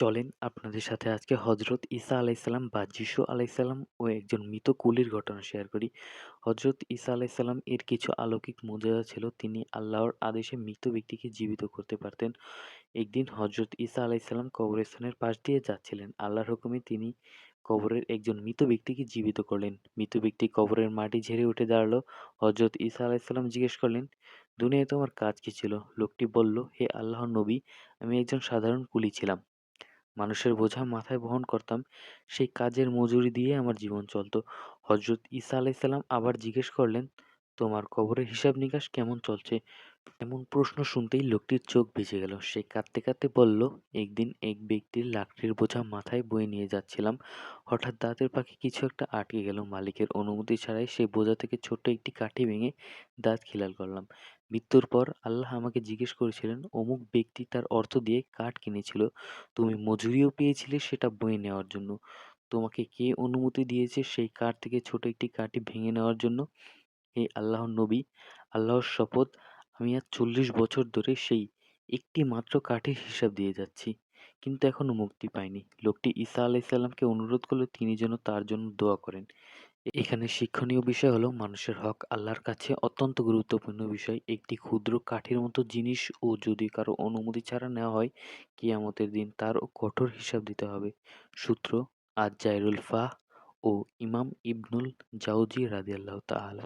চলেন আপনাদের সাথে আজকে হজরত ঈসা আলাইসাল্লাম বা যিশু আলাইসাল্লাম ও একজন মৃত কুলির ঘটনা শেয়ার করি। হজরত ঈসা আলাইসাল্লাম এর কিছু অলৌকিক মুজিজা ছিল। তিনি আল্লাহর আদেশে মৃত ব্যক্তিকে জীবিত করতে পারতেন। একদিন হজরত ঈসা আলাইসাল্লাম কবরস্থানের পাশ দিয়ে যাচ্ছিলেন। আল্লাহর হুকুমে তিনি কবরের একজন মৃত ব্যক্তিকে জীবিত করলেন। মৃত ব্যক্তি কবরের মাটি ঝেড়ে উঠে দাঁড়ালো। হজরত ঈসা আলাইসাল্লাম জিজ্ঞেস করলেন, দুনিয়ায় তোমার কাজ কি ছিল? লোকটি বলল, হে আল্লাহর নবী, আমি একজন সাধারণ কুলি ছিলাম। মানুষের বোঝা মাথায় বহন করতাম। সেই কাজের মজুরি দিয়ে আমার জীবন চলত। হজরত ঈসা আলাইসাল্লাম আবার জিজ্ঞেস করলেন, তোমার কবরের হিসাব নিকাশ কেমন চলছে? এমন প্রশ্ন শুনতেই লোকটির চোখ ভিজে গেল। সে কাঁদতে কাঁদতে বলল, একদিন এক ব্যক্তির লাকড়ির বোঝা মাথায় বয়ে নিয়ে যাচ্ছিলাম। হঠাৎ দাঁতের পাখি কিছু একটা আটকে গেল। মালিকের অনুমতি ছাড়াই সেই বোঝা থেকে ছোট্ট একটি কাঠি ভেঙে দাঁত খিলাল করলাম। মৃত্যুর পর আল্লাহ আমাকে জিজ্ঞেস করেছিলেন, অমুক ব্যক্তি তার অর্থ দিয়ে কাঠ কিনেছিল। তুমি মজুরিও পেয়েছিলে সেটা বয়ে নেওয়ার জন্য। তোমাকে কে অনুমতি দিয়েছে সেই কাঠ থেকে ছোট একটি কাঠি ভেঙে নেওয়ার জন্য? হে আল্লাহর নবী, আল্লাহর শপথ, আমি আজ ৪০ বছর ধরে সেই একটি মাত্র কাঠের হিসাব দিয়ে যাচ্ছি, কিন্তু এখনো মুক্তি পাইনি। লোকটি ঈসা আলাইসাল্লামকে অনুরোধ করল তিনি যেন তার জন্য দোয়া করেন। এখানে শিক্ষণীয় বিষয় হলো মানুষের হক আল্লাহর কাছে অত্যন্ত গুরুত্বপূর্ণ বিষয়। একটি ক্ষুদ্র কাঠের মতো জিনিস ও যদি কারো অনুমতি ছাড়া নেওয়া হয়, কিয়ামতের দিন তারও কঠোর হিসাব দিতে হবে। সূত্র আজ জায়রুল ফাহ ও ইমাম ইবনুল জাউজি রাদিয়াল্লাহু তাআলা।